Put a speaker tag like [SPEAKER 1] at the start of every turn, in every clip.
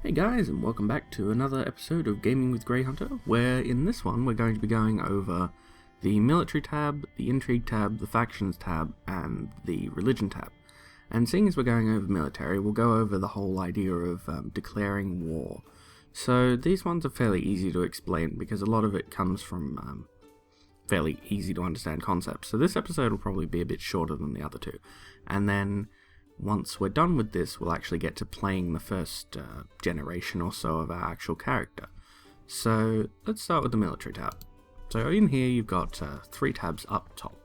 [SPEAKER 1] Hey guys, and welcome back to another episode of Gaming with GreyHunter, where in this one we're going to be going over the military tab, the intrigue tab, the factions tab, and the religion tab. And seeing as we're going over military, we'll go over the whole idea of declaring war. So these ones are fairly easy to explain because a lot of it comes from fairly easy to understand concepts. So this episode will probably be a bit shorter than the other two. And then once we're done with this, we'll actually get to playing the first generation or so of our actual character. So let's start with the military tab. So in here you've got 3 tabs up top.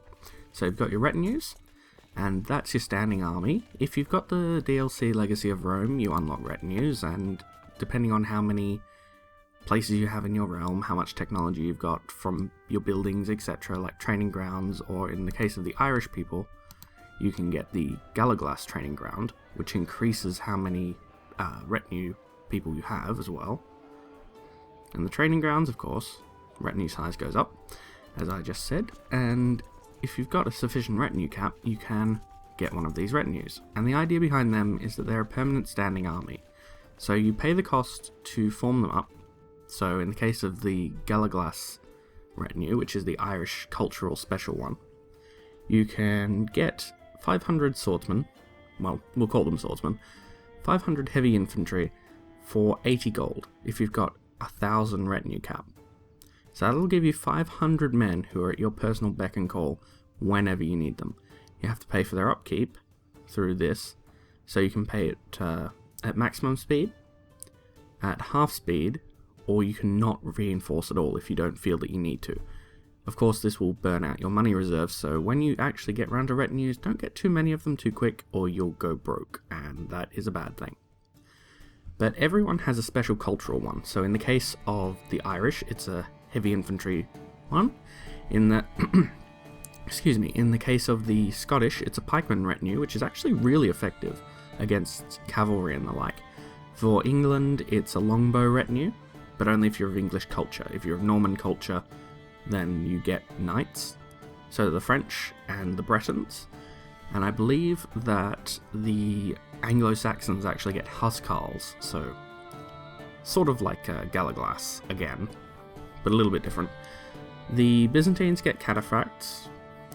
[SPEAKER 1] So you've got your retinues, and that's your standing army. If you've got the DLC Legacy of Rome, you unlock retinues, and depending on how many places you have in your realm, how much technology you've got from your buildings, etc., like training grounds, or in the case of the Irish people, you can get the Galaglass training ground, which increases how many retinue people you have as well. And the training grounds, of course, retinue size goes up, as I just said, and if you've got a sufficient retinue cap, you can get one of these retinues. And the idea behind them is that they're a permanent standing army. So you pay the cost to form them up. So in the case of the Galaglass retinue, which is the Irish cultural special one, you can get 500 swordsmen, well, we'll call them swordsmen, 500 heavy infantry for 80 gold if you've got 1,000 retinue cap. So that'll give you 500 men who are at your personal beck and call whenever you need them. You have to pay for their upkeep through this, so you can pay it at maximum speed, at half speed, or you can not reinforce at all if you don't feel that you need to. Of course, this will burn out your money reserves, so when you actually get round to retinues, don't get too many of them too quick or you'll go broke, and that is a bad thing. But everyone has a special cultural one, so in the case of the Irish, it's a heavy infantry one. In the in the case of the Scottish, it's a pikeman retinue, which is actually really effective against cavalry and the like. For England, it's a longbow retinue, but only if you're of English culture. If you're of Norman culture, then you get knights. So the French and the Bretons, and I believe that the Anglo-Saxons actually get huscarls, so sort of like Galaglass again, but a little bit different. The Byzantines get cataphracts.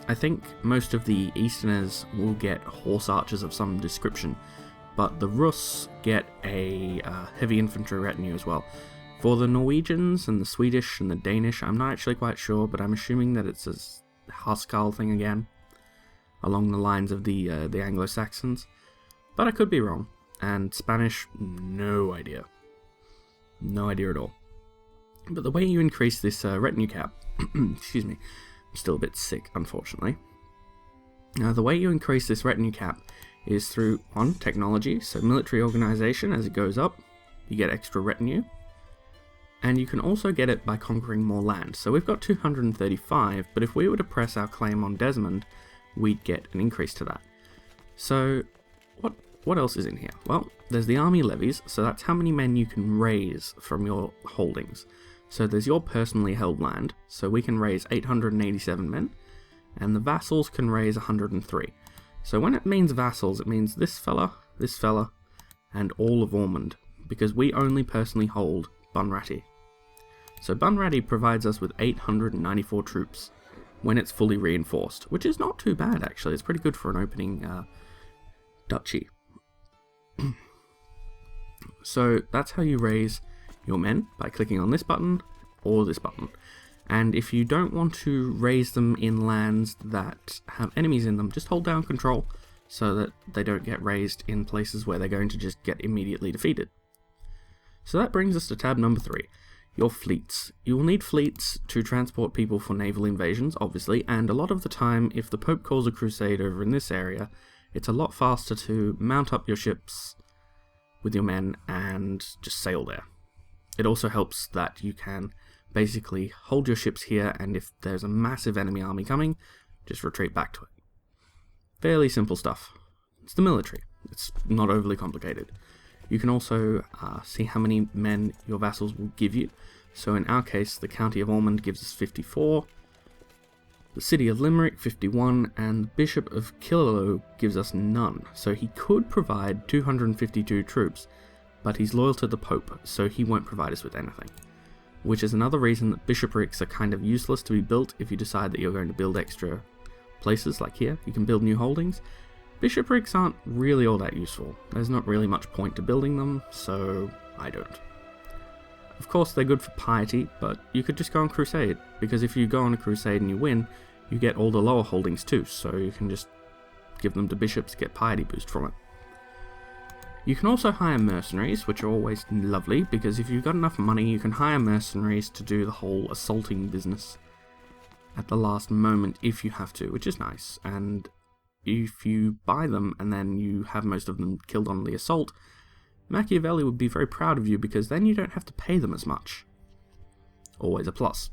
[SPEAKER 1] I think most of the Easterners will get horse archers of some description, but the Rus get a heavy infantry retinue as well. For the Norwegians and the Swedish and the Danish, I'm not actually quite sure, but I'm assuming that it's a huscarl thing again, along the lines of the Anglo-Saxons. But I could be wrong. And Spanish, no idea. No idea at all. But the way you increase this retinue cap, excuse me, I'm still a bit sick, unfortunately. Now, the way you increase this retinue cap is through, 1, technology, so military organization. As it goes up, you get extra retinue. And you can also get it by conquering more land. So we've got 235, but if we were to press our claim on Desmond, we'd get an increase to that. So what else is in here? Well, there's the army levies, so that's how many men you can raise from your holdings. So there's your personally held land, so we can raise 887 men, and the vassals can raise 103. So when it means vassals, it means this fella, and all of Ormond, because we only personally hold Bunratty. So Bunratty provides us with 894 troops when it's fully reinforced, which is not too bad actually. It's pretty good for an opening duchy. So that's how you raise your men, by clicking on this button or this button. And if you don't want to raise them in lands that have enemies in them, just hold down control so that they don't get raised in places where they're going to just get immediately defeated. So that brings us to tab number 3, your fleets. You will need fleets to transport people for naval invasions, obviously, and a lot of the time, if the Pope calls a crusade over in this area, it's a lot faster to mount up your ships with your men and just sail there. It also helps that you can basically hold your ships here, and if there's a massive enemy army coming, just retreat back to it. Fairly simple stuff. It's the military. It's not overly complicated. You can also see how many men your vassals will give you. So in our case, the County of Ormond gives us 54. The city of Limerick, 51, and the Bishop of Killaloe gives us none, so he could provide 252 troops, but he's loyal to the Pope, so he won't provide us with anything. Which is another reason that bishoprics are kind of useless to be built if you decide that you're going to build extra places, like here, you can build new holdings. Bishoprics aren't really all that useful. There's not really much point to building them, so I don't. Of course, they're good for piety, but you could just go on Crusade, because if you go on a Crusade and you win, you get all the lower holdings too, so you can just give them to bishops, get piety boost from it. You can also hire mercenaries, which are always lovely, because if you've got enough money, you can hire mercenaries to do the whole assaulting business at the last moment if you have to, which is nice. And if you buy them and then you have most of them killed on the assault, Machiavelli would be very proud of you, because then you don't have to pay them as much. Always a plus.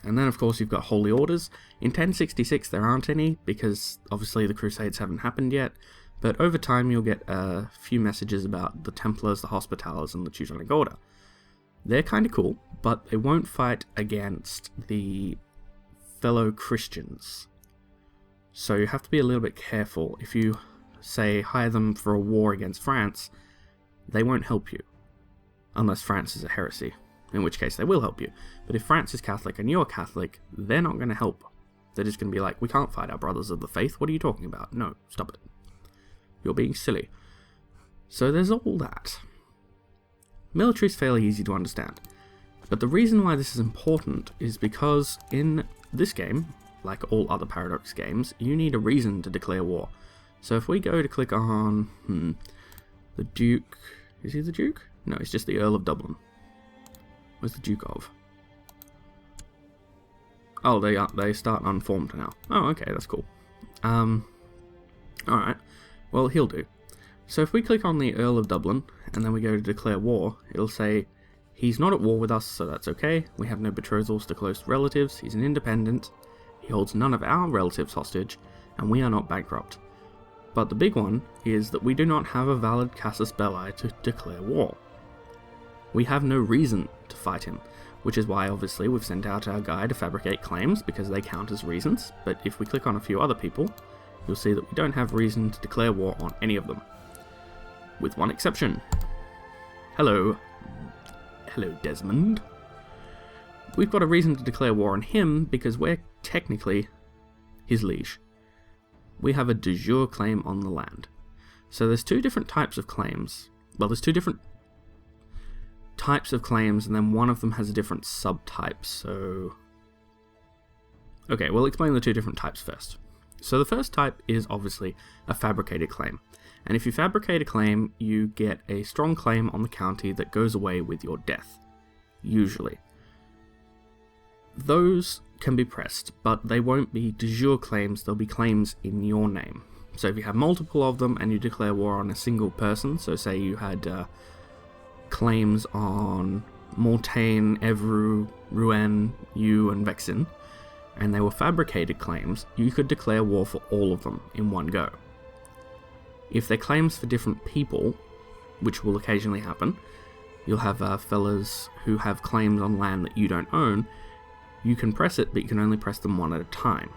[SPEAKER 1] And then of course you've got Holy Orders. In 1066 there aren't any, because obviously the Crusades haven't happened yet, but over time you'll get a few messages about the Templars, the Hospitallers, and the Teutonic Order. They're kind of cool, but they won't fight against the fellow Christians. So you have to be a little bit careful. If you, say, hire them for a war against France, they won't help you. Unless France is a heresy, in which case they will help you. But if France is Catholic and you're Catholic, they're not going to help. They're just going to be like, we can't fight our brothers of the faith, what are you talking about? No, stop it. You're being silly. So there's all that. Military is fairly easy to understand. But the reason why this is important is because in this game, like all other Paradox games, you need a reason to declare war. So if we go to click on the Duke, is he the Duke? No, he's just the Earl of Dublin. Where's the Duke of? Oh, they start unformed now. Oh, okay, that's cool. Alright, well, he'll do. So if we click on the Earl of Dublin, and then we go to declare war, it'll say, he's not at war with us, so that's okay. We have no betrothals to close relatives. He's an independent. He holds none of our relatives hostage, and we are not bankrupt. But the big one is that we do not have a valid casus belli to declare war. We have no reason to fight him, which is why obviously we've sent out our guy to fabricate claims, because they count as reasons. But if we click on a few other people, you'll see that we don't have reason to declare war on any of them. With one exception. Hello. Hello, Desmond. We've got a reason to declare war on him because we're technically his liege. We have a de jure claim on the land. So there's two different types of claims. Well, there's two different types of claims, and then one of them has a different subtype, so... Okay, we'll explain the two different types first. So the first type is obviously a fabricated claim. And if you fabricate a claim, you get a strong claim on the county that goes away with your death. Usually. Those can be pressed, but they won't be de jure claims, they'll be claims in your name. So if you have multiple of them and you declare war on a single person, so say you had claims on Mortain, Evru, Rouen, Yu, and Vexin, and they were fabricated claims, you could declare war for all of them in one go. If they're claims for different people, which will occasionally happen, you'll have fellas who have claims on land that you don't own. You can press it, but you can only press them one at a time.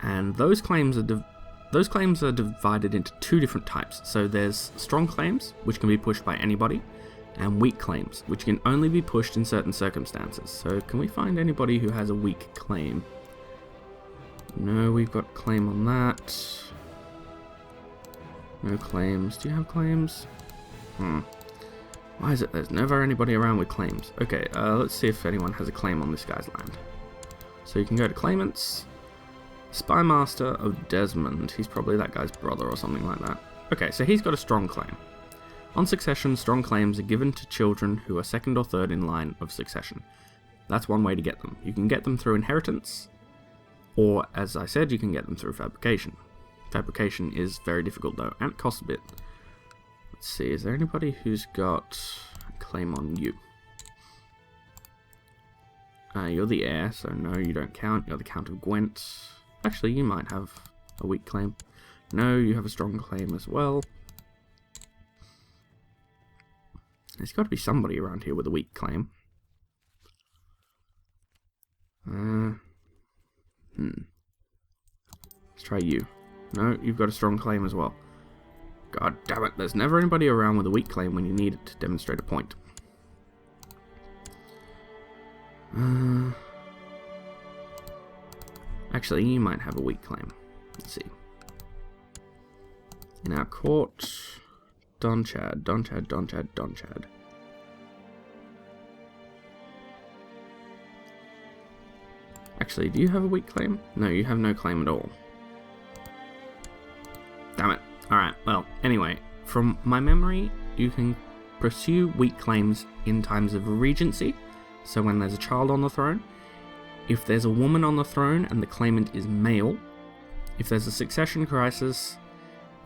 [SPEAKER 1] And those claims are divided into two different types. So there's strong claims, which can be pushed by anybody, and weak claims, which can only be pushed in certain circumstances. So can we find anybody who has a weak claim? No, we've got a claim on that. No claims. Do you have claims? Why is it there's never anybody around with claims? Okay, let's see if anyone has a claim on this guy's land. So you can go to claimants. Spymaster of Desmond. He's probably that guy's brother or something like that. Okay, so he's got a strong claim. On succession, strong claims are given to children who are second or third in line of succession. That's one way to get them. You can get them through inheritance, or, as I said, you can get them through fabrication. Fabrication is very difficult though, and it costs a bit. Let's see, is there anybody who's got a claim on you? You're the heir, so no, you don't count. You're the Count of Gwent. Actually, you might have a weak claim. No, you have a strong claim as well. There's got to be somebody around here with a weak claim. Let's try you. No, you've got a strong claim as well. God damn it, there's never anybody around with a weak claim when you need it to demonstrate a point. Actually, you might have a weak claim. Let's see. In our court, Donchad. Actually, do you have a weak claim? No, you have no claim at all. Damn it. Alright, well, anyway, from my memory, you can pursue weak claims in times of regency, so when there's a child on the throne, if there's a woman on the throne and the claimant is male, if there's a succession crisis,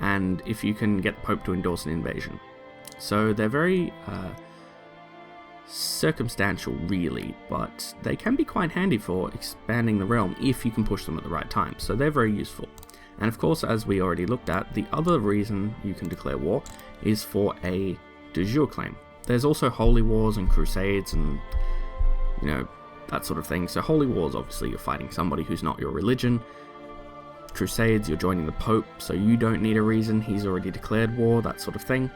[SPEAKER 1] and if you can get the Pope to endorse an invasion. So they're very circumstantial, really, but they can be quite handy for expanding the realm if you can push them at the right time, so they're very useful. And of course, as we already looked at, the other reason you can declare war is for a de jure claim. There's also holy wars and crusades and, you know, that sort of thing. So holy wars, obviously, you're fighting somebody who's not your religion. Crusades, you're joining the Pope, so you don't need a reason, he's already declared war, that sort of thing.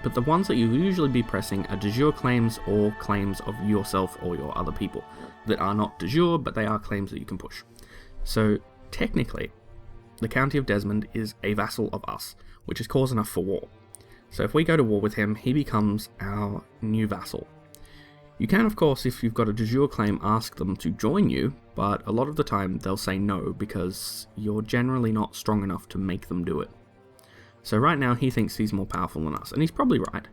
[SPEAKER 1] But the ones that you'll usually be pressing are de jure claims or claims of yourself or your other people that are not de jure, but they are claims that you can push. So technically, the County of Desmond is a vassal of us, which is cause enough for war. So if we go to war with him, he becomes our new vassal. You can, of course, if you've got a de jure claim, ask them to join you, but a lot of the time they'll say no because you're generally not strong enough to make them do it. So right now he thinks he's more powerful than us, and he's probably right.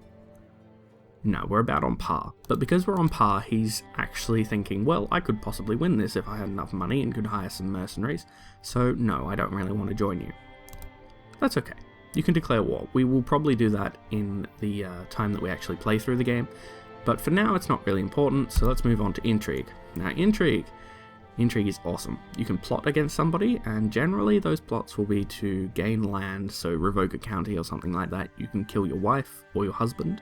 [SPEAKER 1] No, we're about on par. But because we're on par, he's actually thinking, well, I could possibly win this if I had enough money and could hire some mercenaries, so no, I don't really want to join you. That's okay. You can declare war. We will probably do that in the time that we actually play through the game, but for now it's not really important, so let's move on to intrigue. Now, intrigue is awesome. You can plot against somebody, and generally those plots will be to gain land, so revoke a county or something like that. You can kill your wife or your husband,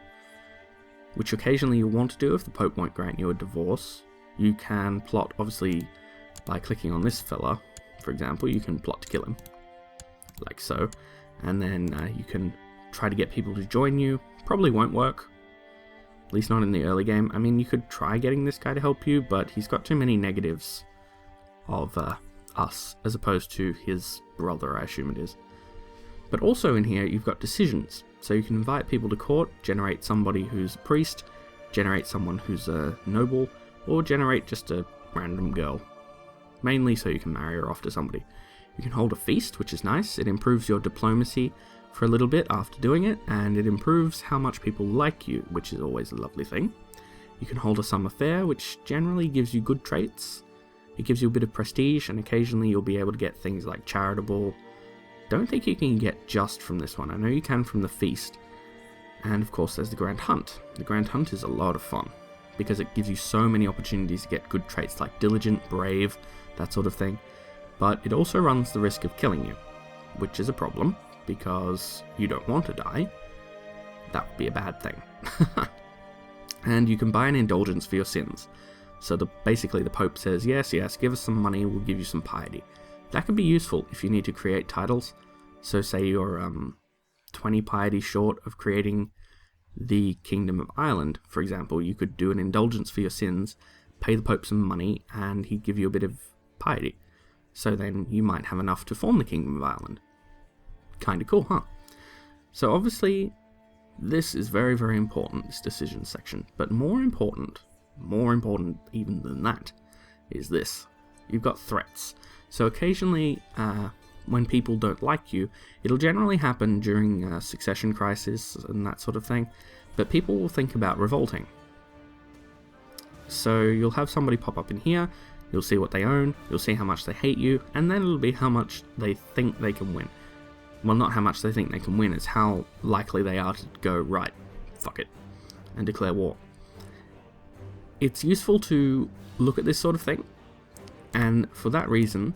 [SPEAKER 1] which occasionally you'll want to do if the Pope won't grant you a divorce. You can plot, obviously, by clicking on this fella, for example, you can plot to kill him, like so, and then you can try to get people to join you. Probably won't work, at least not in the early game. I mean, you could try getting this guy to help you, but he's got too many negatives of us, as opposed to his brother, I assume it is. But also in here, you've got decisions. So you can invite people to court, generate somebody who's a priest, generate someone who's a noble, or generate just a random girl. Mainly so you can marry her off to somebody. You can hold a feast, which is nice. It improves your diplomacy for a little bit after doing it, and it improves how much people like you, which is always a lovely thing. You can hold a summer fair, which generally gives you good traits. It gives you a bit of prestige, and occasionally you'll be able to get things like charitable. Don't think you can get just from this one. I know you can from the feast. And of course there's the Grand Hunt. The Grand Hunt is a lot of fun because it gives you so many opportunities to get good traits like diligent, brave, that sort of thing. But it also runs the risk of killing you, which is a problem because you don't want to die. That would be a bad thing. And you can buy an indulgence for your sins. So basically the Pope says, yes, give us some money, we'll give you some piety. That could be useful if you need to create titles. So say you're 20 piety short of creating the Kingdom of Ireland, for example. You could do an indulgence for your sins, pay the Pope some money, and he'd give you a bit of piety. So then you might have enough to form the Kingdom of Ireland. Kinda cool, huh? So obviously, this is very, very important, this decision section. But more important even than that, is this. You've got threats. So occasionally, when people don't like you, it'll generally happen during succession crisis and that sort of thing, but people will think about revolting. So you'll have somebody pop up in here, you'll see what they own, you'll see how much they hate you, and then it'll be how much they think they can win. Well, not how much they think they can win, it's how likely they are to go, right, fuck it, and declare war. It's useful to look at this sort of thing, and for that reason,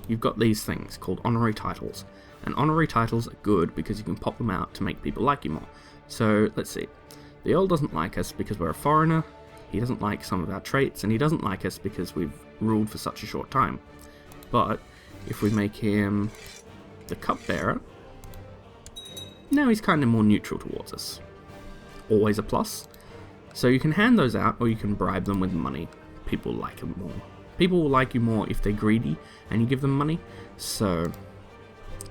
[SPEAKER 1] you've got these things called honorary titles. And honorary titles are good because you can pop them out to make people like you more. So, let's see. The Earl doesn't like us because we're a foreigner, he doesn't like some of our traits, and he doesn't like us because we've ruled for such a short time. But if we make him the cupbearer, now he's kind of more neutral towards us. Always a plus. So you can hand those out, or you can bribe them with money. People like him more. People will like you more if they're greedy and you give them money. So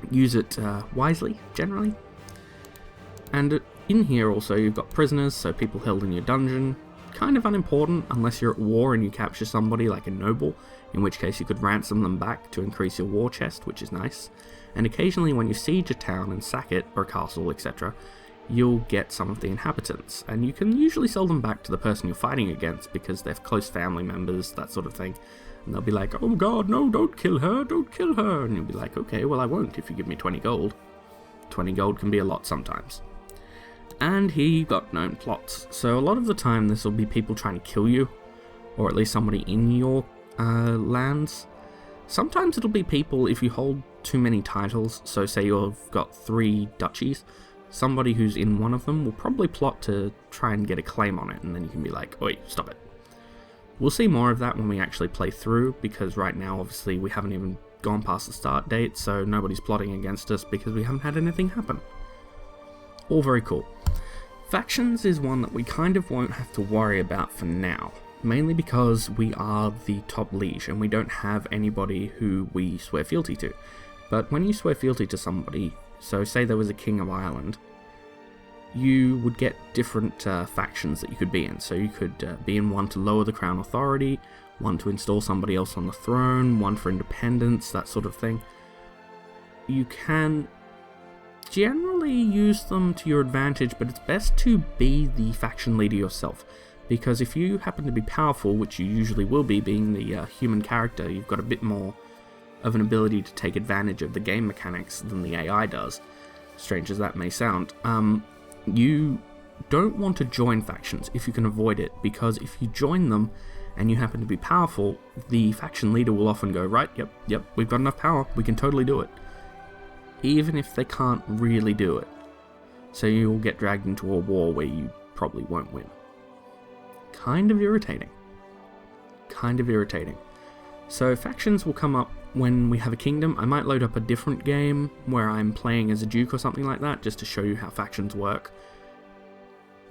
[SPEAKER 1] use it wisely, generally. And in here also you've got prisoners, so people held in your dungeon. Kind of unimportant unless you're at war and you capture somebody like a noble, in which case you could ransom them back to increase your war chest, which is nice. And occasionally when you siege a town and sack it, or a castle, etc., you'll get some of the inhabitants, and you can usually sell them back to the person you're fighting against because they're close family members, that sort of thing. And they'll be like, oh god, no, don't kill her, don't kill her. And you'll be like, okay, well I won't if you give me 20 gold. 20 gold can be a lot sometimes. And here you've got known plots. So a lot of the time this will be people trying to kill you, or at least somebody in your lands. Sometimes it'll be people if you hold too many titles, so say you've got 3 duchies, somebody who's in one of them will probably plot to try and get a claim on it, and then you can be like, oi, stop it. We'll see more of that when we actually play through, because right now obviously we haven't even gone past the start date, so nobody's plotting against us because we haven't had anything happen. All very cool. Factions is one that we kind of won't have to worry about for now, mainly because we are the top liege and we don't have anybody who we swear fealty to. But when you swear fealty to somebody, so say there was a king of Ireland, you would get different factions that you could be in. So you could be in one to lower the crown authority, one to install somebody else on the throne, one for independence, that sort of thing. You can generally use them to your advantage, but it's best to be the faction leader yourself, because if you happen to be powerful, which you usually will be, being the human character, you've got a bit more of an ability to take advantage of the game mechanics than the AI does, strange as that may sound. You don't want to join factions if you can avoid it, because if you join them and you happen to be powerful, the faction leader will often go, right, yep, we've got enough power, we can totally do it, even if they can't really do it. So you'll get dragged into a war where you probably won't win. Kind of irritating. So factions will come up when we have a kingdom. I might load up a different game where I'm playing as a duke or something like that, just to show you how factions work.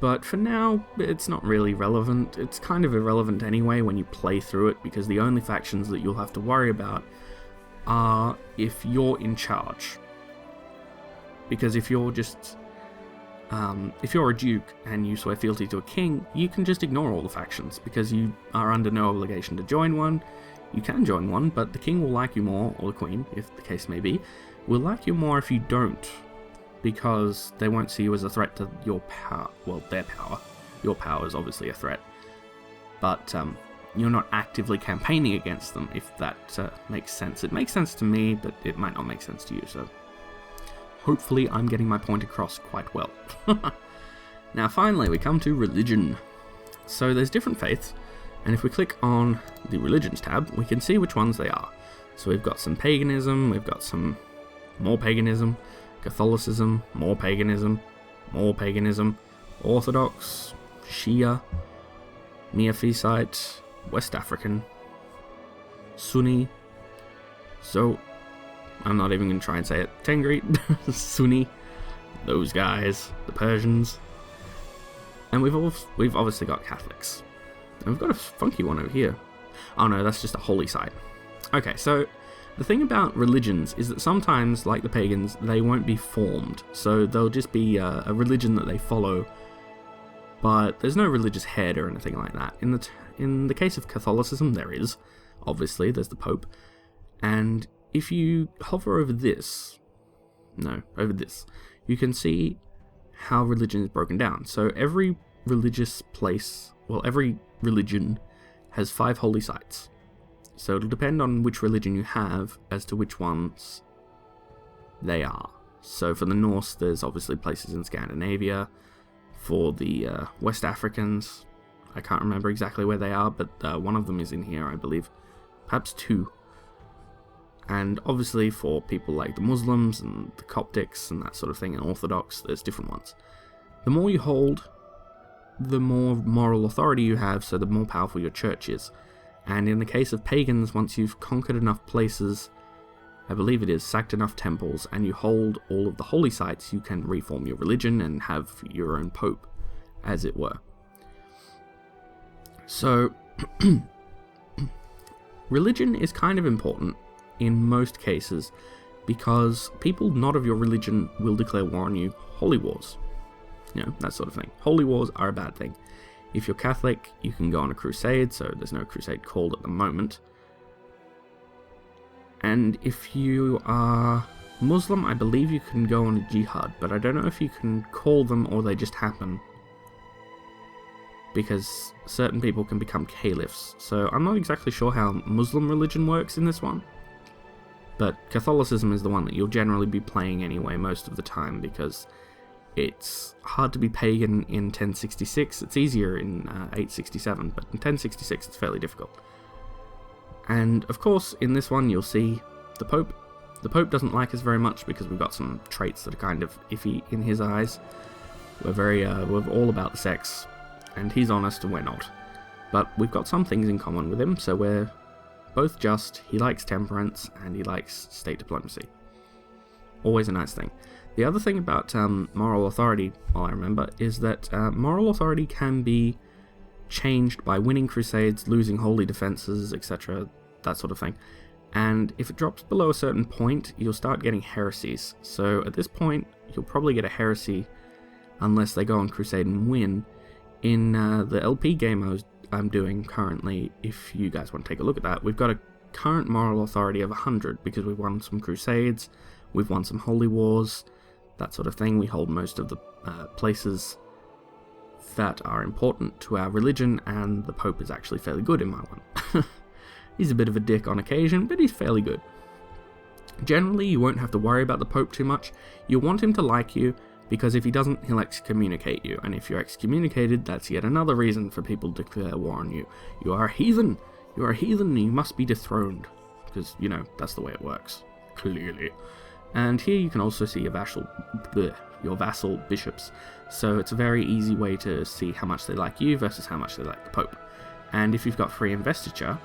[SPEAKER 1] But for now, it's not really relevant. It's kind of irrelevant anyway when you play through it, because the only factions that you'll have to worry about are if you're in charge. Because if you're just... if you're a duke and you swear fealty to a king, you can just ignore all the factions, because you are under no obligation to join one. You can join one, but the king will like you more, or the queen, if the case may be, will like you more if you don't, because they won't see you as a threat to your power, well, their power. Your power is obviously a threat, but you're not actively campaigning against them, if that makes sense. It makes sense to me, but it might not make sense to you, so hopefully I'm getting my point across quite well. Now finally we come to religion. So there's different faiths, and if we click on the religions tab, we can see which ones they are. So we've got some paganism, we've got some more paganism, Catholicism, more paganism, Orthodox, Shia, Neophysite, West African, Sunni, so I'm not even going to try and say it, Tengri, Sunni, those guys, the Persians, and we've obviously got Catholics. And we've got a funky one over here. Oh no, that's just a holy site. Okay, so the thing about religions is that sometimes, like the pagans, they won't be formed. So they'll just be a religion that they follow, but there's no religious head or anything like that. In the case of Catholicism, there is. Obviously, there's the Pope. And if you hover over this, you can see how religion is broken down. So every religious place, well, every religion has 5 holy sites. So it'll depend on which religion you have as to which ones they are. So for the Norse, there's obviously places in Scandinavia. For the West Africans, I can't remember exactly where they are, but one of them is in here, I believe. Perhaps 2. And obviously for people like the Muslims and the Coptics and that sort of thing, and Orthodox, there's different ones. The more you hold, the more moral authority you have, so the more powerful your church is. And in the case of pagans, once you've conquered enough places, I believe it is, sacked enough temples, and you hold all of the holy sites, you can reform your religion and have your own pope, as it were. So, religion is kind of important in most cases, because people not of your religion will declare war on you. Holy wars, that sort of thing. Holy wars are a bad thing. If you're Catholic, you can go on a crusade, so there's no crusade called at the moment. And if you are Muslim, I believe you can go on a jihad, but I don't know if you can call them or they just happen, because certain people can become caliphs. So I'm not exactly sure how Muslim religion works in this one, but Catholicism is the one that you'll generally be playing anyway most of the time, because it's hard to be pagan in 1066. It's easier in 867, but in 1066 it's fairly difficult. And of course, in this one you'll see the Pope. The Pope doesn't like us very much because we've got some traits that are kind of iffy in his eyes. We're all about the sex, and he's honest and we're not. But we've got some things in common with him, so we're both just. He likes temperance and he likes state diplomacy. Always a nice thing. The other thing about moral authority, while I remember, is that moral authority can be changed by winning crusades, losing holy defenses, etc., that sort of thing. And if it drops below a certain point, you'll start getting heresies. So at this point, you'll probably get a heresy unless they go on crusade and win. In the LP game I'm doing currently, if you guys want to take a look at that, we've got a current moral authority of 100 because we've won some crusades, we've won some holy wars, that sort of thing. We hold most of the places that are important to our religion, and the Pope is actually fairly good in my one. He's a bit of a dick on occasion, but he's fairly good. Generally, you won't have to worry about the Pope too much. You want him to like you, because if he doesn't, he'll excommunicate you, and if you're excommunicated, that's yet another reason for people to declare war on you. You are a heathen! You are a heathen and you must be dethroned. Because, that's the way it works. Clearly. And here you can also see your vassal bishops. So it's a very easy way to see how much they like you versus how much they like the Pope. And if you've got free investiture,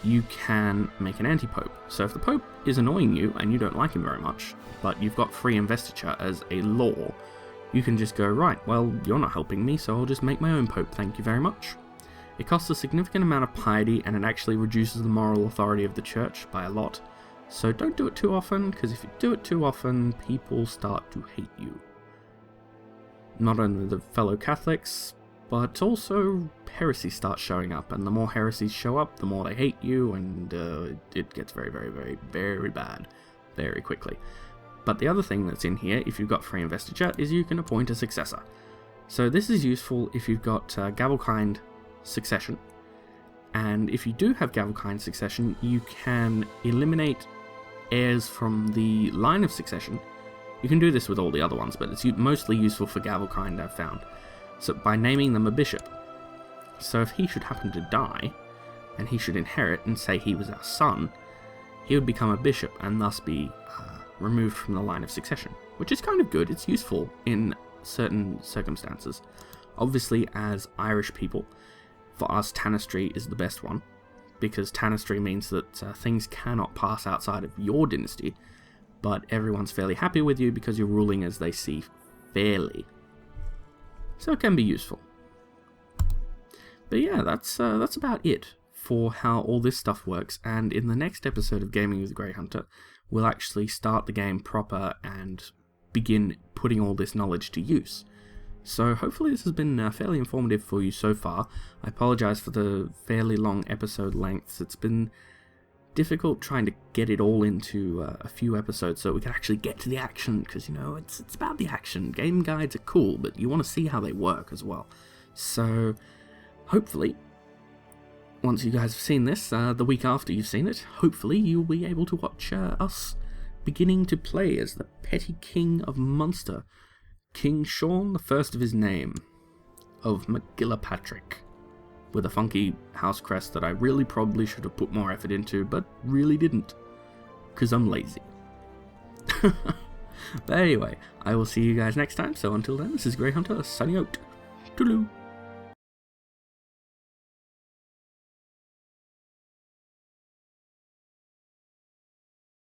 [SPEAKER 1] you can make an anti-Pope. So if the Pope is annoying you and you don't like him very much, but you've got free investiture as a law, you can just go, right, well, you're not helping me, so I'll just make my own Pope, thank you very much. It costs a significant amount of piety, and it actually reduces the moral authority of the church by a lot. So don't do it too often, because if you do it too often, people start to hate you. Not only the fellow Catholics, but also heresies start showing up, and the more heresies show up, the more they hate you, and it gets very, very, very, very bad very quickly. But the other thing that's in here, if you've got free investiture, is you can appoint a successor. So this is useful if you've got Gavelkind succession, and if you do have Gavelkind succession, you can eliminate heirs from the line of succession. You can do this with all the other ones, but it's mostly useful for Gavelkind, I've found. So by naming them a bishop. So if he should happen to die, and he should inherit and say he was our son, he would become a bishop and thus be removed from the line of succession, which is kind of good. It's useful in certain circumstances. Obviously, as Irish people, for us Tanistry is the best one, because Tanistry means that things cannot pass outside of your dynasty, but everyone's fairly happy with you because you're ruling as they see fairly. So it can be useful. But yeah, that's about it for how all this stuff works, and in the next episode of Gaming with GreyHunter, we'll actually start the game proper and begin putting all this knowledge to use. So hopefully this has been fairly informative for you so far. I apologise for the fairly long episode lengths. It's been difficult trying to get it all into a few episodes so we can actually get to the action, because, it's about the action. Game guides are cool, but you want to see how they work as well. So hopefully, once you guys have seen this, the week after you've seen it, hopefully you'll be able to watch us beginning to play as the petty king of Munster, King Sean, the first of his name, of McGillapatrick, with a funky house crest that I really probably should have put more effort into, but really didn't, because I'm lazy. But anyway, I will see you guys next time, so until then, this is GreyHunter, signing out. Toodaloo!